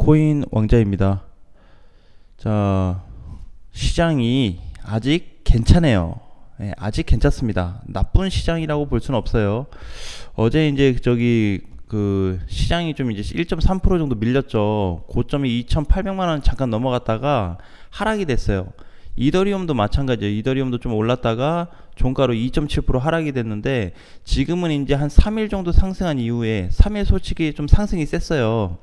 비트코인 왕자입니다. 자, 시장이 아직 괜찮아요. 아직 괜찮습니다. 나쁜 시장이라고 볼 수는 없어요. 어제 이제 시장이 좀 이제 1.3% 정도 밀렸죠. 고점이 2,800만 원 잠깐 넘어갔다가 하락이 됐어요. 이더리움도 마찬가지예요. 이더리움도 좀 올랐다가 종가로 2.7% 하락이 됐는데, 지금은 이제 한 3일 정도 상승한 이후에 3일 솔직히 좀 상승이 셌어요.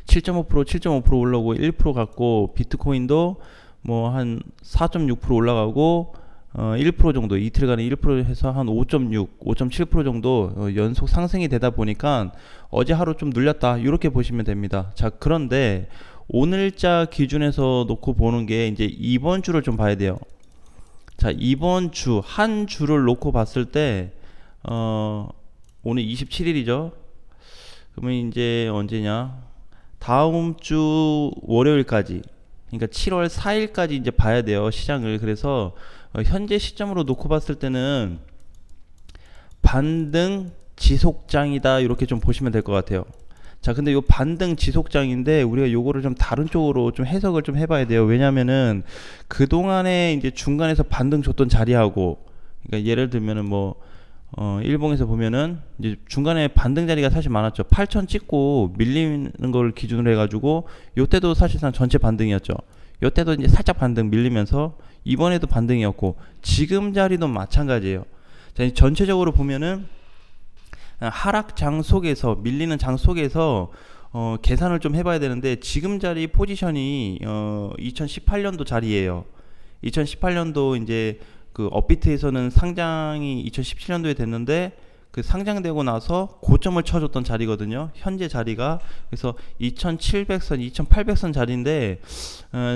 7.5% 올라오고 1% 갔고, 비트코인도 뭐 한 4.6% 올라가고 1% 정도, 이틀간에 1% 해서 한 5.6, 5.7% 정도 연속 상승이 되다 보니까 어제 하루 좀 눌렸다, 이렇게 보시면 됩니다. 자, 그런데 오늘자 기준에서 놓고 보는 게 이제 이번 주를 좀 봐야 돼요. 자, 이번 주 한 주를 놓고 봤을 때 오늘 27일이죠. 그러면 이제 언제냐? 다음 주 월요일까지, 그러니까 7월 4일까지 이제 봐야 돼요, 시장을. 그래서 현재 시점으로 놓고 봤을 때는 반등 지속장이다, 이렇게 좀 보시면 될 것 같아요. 자, 근데 요 반등 지속장인데 우리가 요거를 좀 다른 쪽으로 좀 해석을 좀 해봐야 돼요. 왜냐면은 그동안에 이제 중간에서 반등 줬던 자리하고, 그러니까 예를 들면은 뭐 일봉에서 보면은 이제 중간에 반등 자리가 사실 많았죠. 8천 찍고 밀리는 걸 기준으로 해가지고 요때도 사실상 전체 반등이었죠. 요때도 이제 살짝 반등 밀리면서 이번에도 반등이었고, 지금 자리도 마찬가지예요. 자, 전체적으로 보면은 하락장 속에서, 밀리는 장 속에서 계산을 좀 해봐야 되는데, 지금 자리 포지션이 2018년도 자리예요. 2018년도 이제 그 업비트에서는 상장이 2017년도에 됐는데, 그 상장되고 나서 고점을 쳐줬던 자리거든요, 현재 자리가. 그래서 2700선, 2800선 자리인데,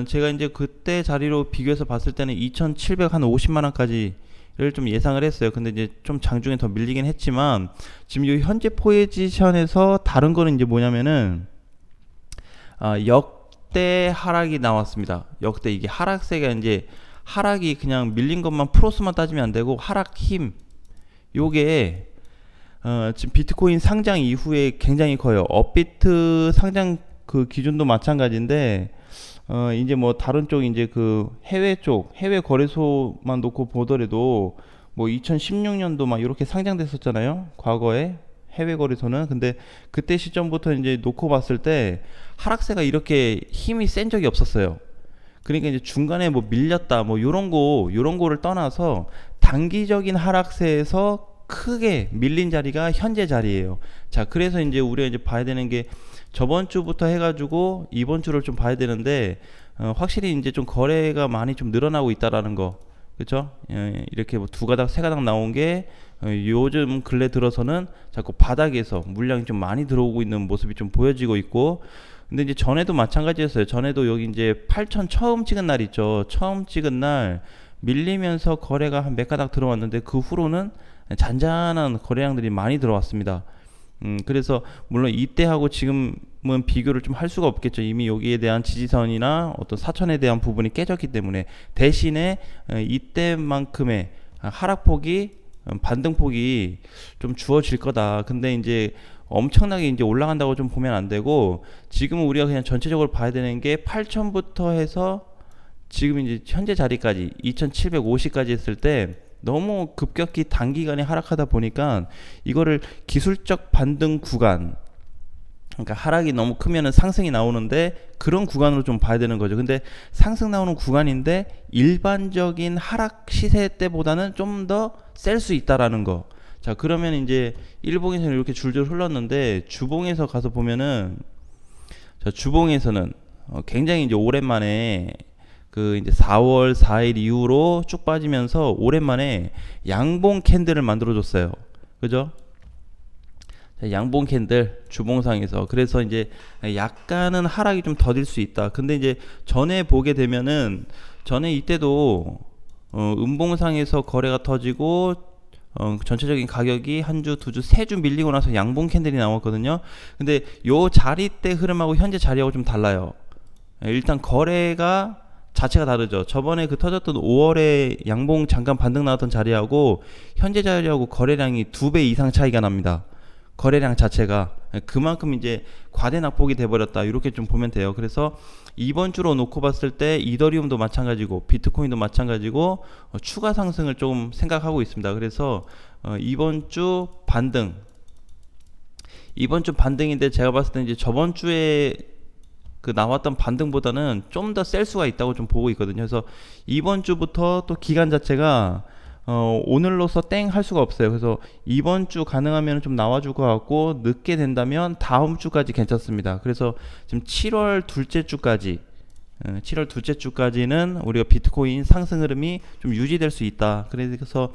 제가 이제 그때 자리로 비교해서 봤을 때는 2750만원까지 를 좀 예상을 했어요. 근데 이제 좀 장중에 더 밀리긴 했지만, 지금 이 현재 포지션에서 다른 거는 이제 뭐냐면은 역대 하락이 나왔습니다. 역대, 이게 하락세가 이제 하락이 그냥 밀린 것만 프로스만 따지면 안 되고, 하락 힘, 요게 지금 비트코인 상장 이후에 굉장히 커요. 업비트 상장 그 기준도 마찬가지인데, 이제 뭐 다른 쪽, 이제 그 해외 쪽, 해외 거래소만 놓고 보더라도 뭐 2016년도 막 이렇게 상장됐었잖아요, 과거에 해외 거래소는. 근데 그때 시점부터 이제 놓고 봤을 때 하락세가 이렇게 힘이 센 적이 없었어요. 그러니까 이제 중간에 뭐 밀렸다, 뭐 요런 거를 떠나서 단기적인 하락세에서 크게 밀린 자리가 현재 자리예요. 자, 그래서 이제 우리가 이제 봐야 되는 게, 저번 주부터 해가지고 이번 주를 좀 봐야 되는데, 확실히 이제 좀 거래가 많이 좀 늘어나고 있다라는 거, 그렇죠? 이렇게 뭐 두 가닥 세 가닥 나온 게 요즘 근래 들어서는 자꾸 바닥에서 물량이 좀 많이 들어오고 있는 모습이 좀 보여지고 있고. 근데 이제 전에도 마찬가지였어요. 전에도 여기 이제 8천 처음 찍은 날 있죠. 처음 찍은 날 밀리면서 거래가 한 몇 가닥 들어왔는데, 그 후로는 잔잔한 거래량들이 많이 들어왔습니다. 그래서 물론 이때하고 지금은 비교를 좀 할 수가 없겠죠. 이미 여기에 대한 지지선이나 어떤 사천에 대한 부분이 깨졌기 때문에. 대신에 이때만큼의 하락폭이, 반등폭이 좀 주어질 거다. 근데 이제 엄청나게 이제 올라간다고 좀 보면 안 되고, 지금 우리가 그냥 전체적으로 봐야 되는 게 8천부터 해서 지금 이제 현재 자리까지 2750까지 했을 때 너무 급격히 단기간에 하락하다 보니까, 이거를 기술적 반등 구간, 그러니까 하락이 너무 크면은 상승이 나오는데, 그런 구간으로 좀 봐야 되는 거죠. 근데 상승 나오는 구간인데 일반적인 하락 시세 때보다는 좀 더 셀 수 있다라는 거. 자, 그러면 이제 일봉에서는 이렇게 줄줄 흘렀는데, 주봉에서 가서 보면은, 자, 주봉에서는 굉장히 이제 오랜만에 그 이제 4월 4일 이후로 쭉 빠지면서 오랜만에 양봉 캔들을 만들어 줬어요. 그죠? 자, 양봉 캔들 주봉상에서. 그래서 이제 약간은 하락이 좀 더딜 수 있다. 근데 이제 전에 보게 되면은, 전에 이때도 음봉상에서 거래가 터지고 전체적인 가격이 한 주, 두 주, 세 주 밀리고 나서 양봉 캔들이 나왔거든요. 근데 요 자리 때 흐름하고 현재 자리하고 좀 달라요. 일단 거래가 자체가 다르죠. 저번에 그 터졌던 5월에 양봉 잠깐 반등 나왔던 자리하고 현재 자리하고 거래량이 2배 이상 차이가 납니다. 거래량 자체가 그만큼 이제 과대 낙폭이 돼버렸다 이렇게 좀 보면 돼요. 그래서 이번 주로 놓고 봤을 때 이더리움도 마찬가지고 비트코인도 마찬가지고 추가 상승을 좀 생각하고 있습니다. 그래서 이번 주 반등인데 제가 봤을 때 이제 저번 주에 그 나왔던 반등보다는 좀 더 셀 수가 있다고 좀 보고 있거든요. 그래서 이번 주부터 또 기간 자체가 오늘로서 땡 할 수가 없어요. 그래서 이번 주 가능하면 좀 나와줄 것 같고 늦게 된다면 다음 주까지 괜찮습니다. 그래서 지금 7월 둘째 주까지는 우리가 비트코인 상승 흐름이 좀 유지될 수 있다. 그래서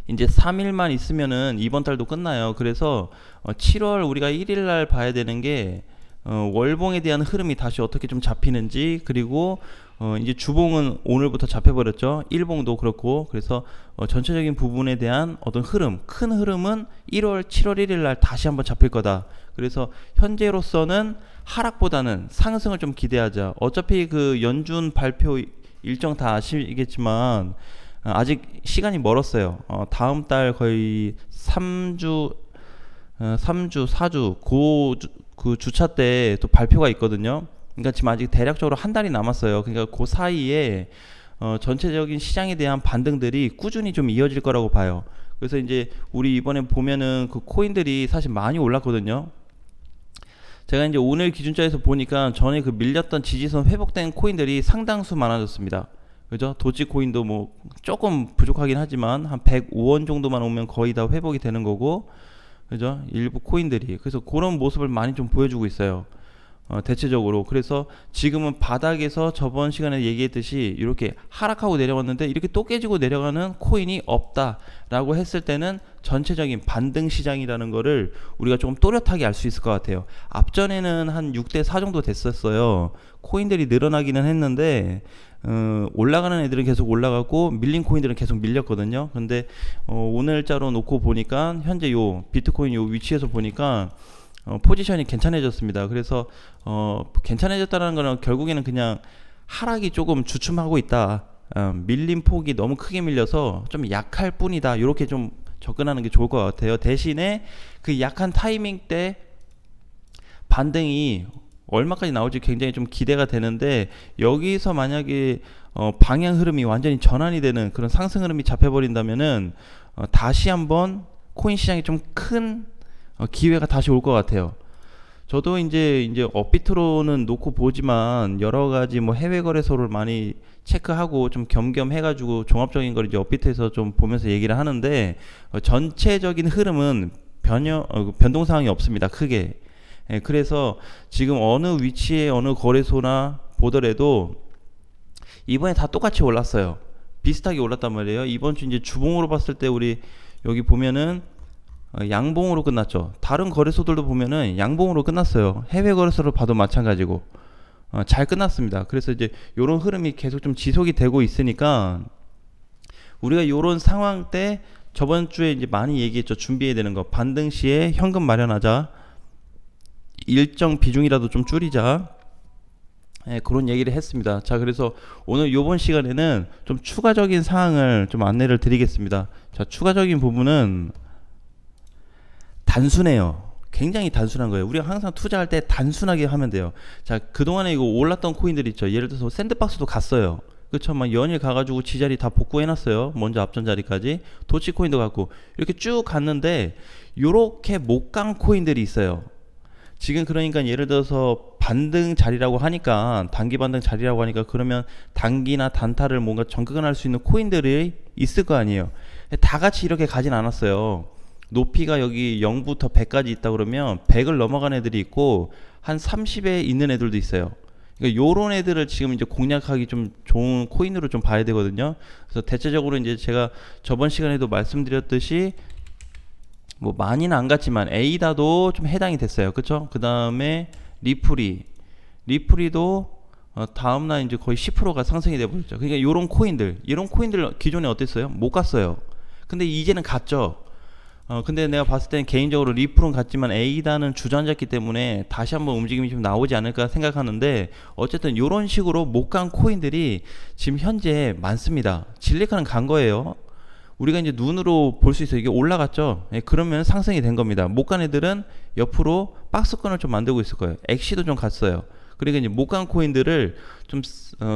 이제 3일만 있으면은 이번 달도 끝나요. 그래서 7월 우리가 1일 날 봐야 되는 게 월봉에 대한 흐름이 다시 어떻게 좀 잡히는지, 그리고 이제 주봉은 오늘부터 잡혀버렸죠. 일봉도 그렇고. 그래서 전체적인 부분에 대한 어떤 흐름, 큰 흐름은 7월 1일 날 다시 한번 잡힐 거다. 그래서 현재로서는 하락보다는 상승을 좀 기대하자. 어차피 그 연준 발표 일정 다 아시겠지만 아직 시간이 멀었어요. 다음 달 거의 3주, 4주 그 주차 때 또 발표가 있거든요. 그러니까 지금 아직 대략적으로 한 달이 남았어요. 그러니까 그 사이에 전체적인 시장에 대한 반등들이 꾸준히 좀 이어질 거라고 봐요. 그래서 이제 우리 이번에 보면은 그 코인들이 사실 많이 올랐거든요. 제가 이제 오늘 기준자에서 보니까 전에 그 밀렸던 지지선 회복된 코인들이 상당수 많아졌습니다. 그죠? 도지코인도 뭐 조금 부족하긴 하지만 한 105원 정도만 오면 거의 다 회복이 되는 거고, 그죠? 일부 코인들이 그래서 그런 모습을 많이 좀 보여주고 있어요. 대체적으로. 그래서 지금은 바닥에서 저번 시간에 얘기했듯이 이렇게 하락하고 내려왔는데 이렇게 또 깨지고 내려가는 코인이 없다라고 했을 때는 전체적인 반등 시장이라는 거를 우리가 조금 또렷하게 알 수 있을 것 같아요. 앞전에는 한 6대4 정도 됐었어요. 코인들이 늘어나기는 했는데 올라가는 애들은 계속 올라가고 밀린 코인들은 계속 밀렸거든요. 근데 오늘자로 놓고 보니까 현재 요 비트코인 요 위치에서 보니까 포지션이 괜찮아졌습니다. 그래서 괜찮아졌다는 거는 결국에는 그냥 하락이 조금 주춤하고 있다. 밀린 폭이 너무 크게 밀려서 좀 약할 뿐이다. 이렇게 좀 접근하는 게 좋을 것 같아요. 대신에 그 약한 타이밍 때 반등이 얼마까지 나올지 굉장히 좀 기대가 되는데, 여기서 만약에 방향 흐름이 완전히 전환이 되는 그런 상승 흐름이 잡혀버린다면은 다시 한번 코인 시장이 좀 큰 기회가 다시 올 것 같아요. 저도 이제 업비트로는 놓고 보지만 여러 가지 뭐 해외 거래소를 많이 체크하고 좀 겸겸해가지고 종합적인 걸 이제 업비트에서 좀 보면서 얘기를 하는데 전체적인 흐름은 변동 사항이 없습니다. 크게. 예, 그래서 지금 어느 위치에 어느 거래소나 보더라도 이번에 다 똑같이 올랐어요. 비슷하게 올랐단 말이에요. 이번 주 이제 주봉으로 봤을 때 우리 여기 보면은 양봉으로 끝났죠. 다른 거래소들도 보면은 양봉으로 끝났어요. 해외 거래소를 봐도 마찬가지고 잘 끝났습니다. 그래서 이제 요런 흐름이 계속 좀 지속이 되고 있으니까 우리가 요런 상황 때 저번 주에 이제 많이 얘기했죠. 준비해야 되는 거. 반등 시에 현금 마련하자. 일정 비중이라도 좀 줄이자. 예, 그런 얘기를 했습니다. 자, 그래서 오늘 요번 시간에는 좀 추가적인 사항을 좀 안내를 드리겠습니다. 자, 추가적인 부분은 단순해요. 굉장히 단순한 거예요. 우리가 항상 투자할 때 단순하게 하면 돼요. 자, 그동안에 이거 올랐던 코인들 있죠. 예를 들어서 샌드박스도 갔어요. 그쵸? 막 연일 가가지고 지자리 다 복구해놨어요. 먼저 앞전 자리까지. 도치코인도 갔고. 이렇게 쭉 갔는데 요렇게 못 간 코인들이 있어요. 지금 그러니까 예를 들어서 반등 자리라고 하니까, 단기 반등 자리라고 하니까, 그러면 단기나 단타를 뭔가 접근할 수 있는 코인들이 있을 거 아니에요. 다 같이 이렇게 가진 않았어요. 높이가 여기 0부터 100까지 있다 그러면 100을 넘어간 애들이 있고 한 30에 있는 애들도 있어요. 그러니까 요런 애들을 지금 이제 공략하기 좀 좋은 코인으로 좀 봐야 되거든요. 그래서 대체적으로 이제 제가 저번 시간에도 말씀드렸듯이 뭐 많이는 안 갔지만 에이다도 좀 해당이 됐어요. 그쵸? 그 다음에 리프리도 다음날 이제 거의 10%가 상승이 돼버렸죠. 그러니까 이런 코인들 기존에 어땠어요? 못 갔어요. 근데 이제는 갔죠. 근데 내가 봤을 때는 개인적으로 리플은 갔지만 에이다는 주저앉았기 때문에 다시 한번 움직임이 좀 나오지 않을까 생각하는데, 어쨌든 이런 식으로 못 간 코인들이 지금 현재 많습니다. 질리카는 간 거예요. 우리가 이제 눈으로 볼 수 있어요. 이게 올라갔죠. 예, 그러면 상승이 된 겁니다. 못 간 애들은 옆으로 박스권을 좀 만들고 있을 거예요. 엑시도 좀 갔어요. 그러니까 이제 못 간 코인들을 좀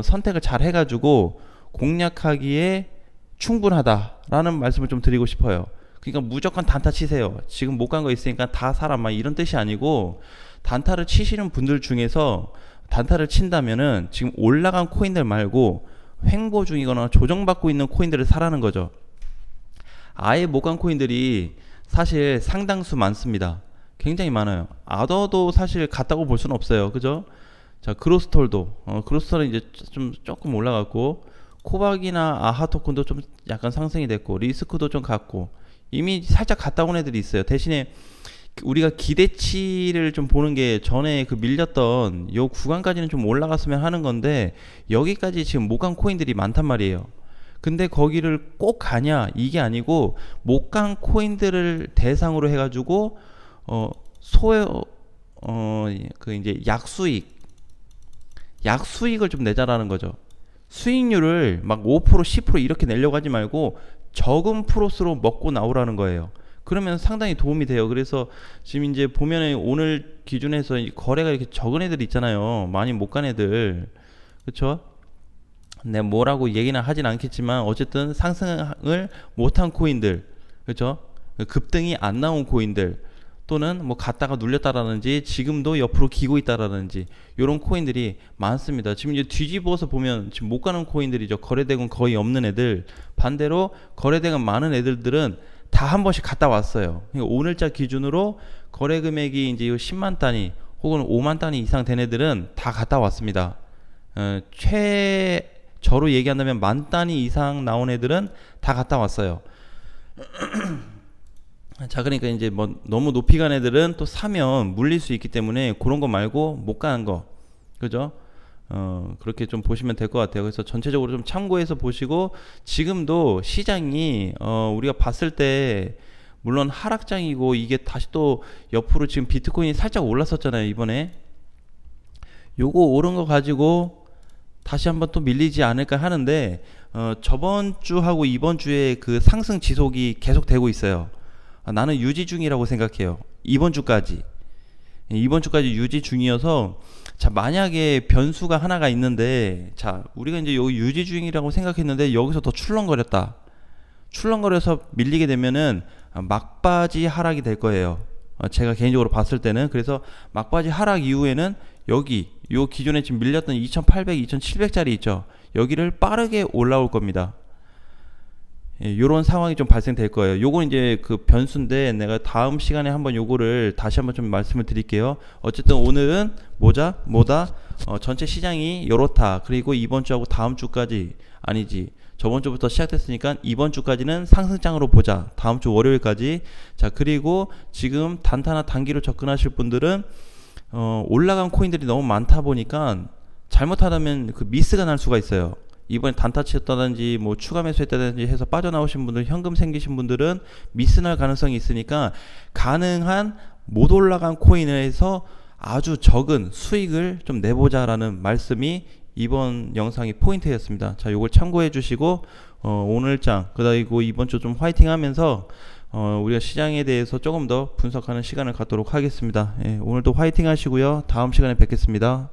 선택을 잘 해가지고 공략하기에 충분하다라는 말씀을 좀 드리고 싶어요. 그러니까 무조건 단타 치세요. 지금 못 간 거 있으니까 다 사라 막 이런 뜻이 아니고, 단타를 치시는 분들 중에서 단타를 친다면은 지금 올라간 코인들 말고 횡보 중이거나 조정받고 있는 코인들을 사라는 거죠. 아예 못 간 코인들이 사실 상당수 많습니다. 굉장히 많아요. 아더도 사실 같다고 볼 수는 없어요. 그죠? 자, 그로스톨도 그로스톨은 이제 좀 조금 올라갔고, 코박이나 아하 토큰도 좀 약간 상승이 됐고, 리스크도 좀 갔고, 이미 살짝 갔다 온 애들이 있어요. 대신에 우리가 기대치를 좀 보는 게, 전에 그 밀렸던 요 구간까지는 좀 올라갔으면 하는 건데, 여기까지 지금 못 간 코인들이 많단 말이에요. 근데 거기를 꼭 가냐 이게 아니고, 못 간 코인들을 대상으로 해가지고 소요 그 이제 약수익을 좀 내자라는 거죠. 수익률을 막 5% 10% 이렇게 내려고 하지 말고 적은 프로스로 먹고 나오라는 거예요. 그러면 상당히 도움이 돼요. 그래서 지금 이제 보면은 오늘 기준에서 거래가 이렇게 적은 애들 있잖아요. 많이 못 간 애들. 그렇죠? 네, 뭐라고 얘기는 하진 않겠지만 어쨌든 상승을 못한 코인들, 그렇죠? 급등이 안 나온 코인들, 또는 뭐 갔다가 눌렸다라든지 지금도 옆으로 기고 있다라든지 이런 코인들이 많습니다. 지금 이제 뒤집어서 보면 지금 못 가는 코인들이죠. 거래대금 거의 없는 애들. 반대로 거래대금 많은 애들들은 다 한 번씩 갔다 왔어요. 그러니까 오늘자 기준으로 거래 금액이 이제 10만 단위 혹은 5만 단위 이상 된 애들은 다 갔다 왔습니다. 저로 얘기한다면 만 단위 이상 나온 애들은 다 갔다 왔어요. 자, 그러니까 이제 뭐 너무 높이 간 애들은 또 사면 물릴 수 있기 때문에 그런 거 말고 못 가는 거, 그죠? 그렇게 좀 보시면 될 것 같아요. 그래서 전체적으로 좀 참고해서 보시고, 지금도 시장이 우리가 봤을 때 물론 하락장이고, 이게 다시 또 옆으로 지금 비트코인이 살짝 올랐었잖아요, 이번에. 요거 오른 거 가지고 다시 한번 또 밀리지 않을까 하는데, 저번 주하고 이번 주에 그 상승 지속이 계속 되고 있어요. 나는 유지 중이라고 생각해요. 이번 주까지 유지 중이어서, 자, 만약에 변수가 하나가 있는데, 자, 우리가 이제 여기 유지 중이라고 생각했는데 여기서 더 출렁거려서 밀리게 되면은 막바지 하락이 될 거예요. 제가 개인적으로 봤을 때는. 그래서 막바지 하락 이후에는 여기 요 기존에 지금 밀렸던 2800, 2700짜리 있죠. 여기를 빠르게 올라올 겁니다. 예, 요런 상황이 좀 발생될 거예요. 요건 이제 그 변수인데, 내가 다음 시간에 한번 요거를 다시 한번 좀 말씀을 드릴게요. 어쨌든 오늘은 뭐다? 전체 시장이 요렇다. 그리고 이번 주하고 다음 주까지, 아니지, 저번 주부터 시작됐으니까 이번 주까지는 상승장으로 보자. 다음 주 월요일까지. 자, 그리고 지금 단타나 단기로 접근하실 분들은 올라간 코인들이 너무 많다 보니까 잘못하다면 그 미스가 날 수가 있어요. 이번에 단타 치셨다든지 뭐 추가 매수했다든지 해서 빠져나오신 분들, 현금 생기신 분들은 미스 날 가능성이 있으니까, 가능한 못 올라간 코인에서 아주 적은 수익을 좀 내보자라는 말씀이 이번 영상의 포인트였습니다. 자, 요걸 참고해 주시고 오늘장 그리고 이번 주 좀 화이팅 하면서 우리가 시장에 대해서 조금 더 분석하는 시간을 갖도록 하겠습니다. 예, 오늘도 화이팅 하시고요. 다음 시간에 뵙겠습니다.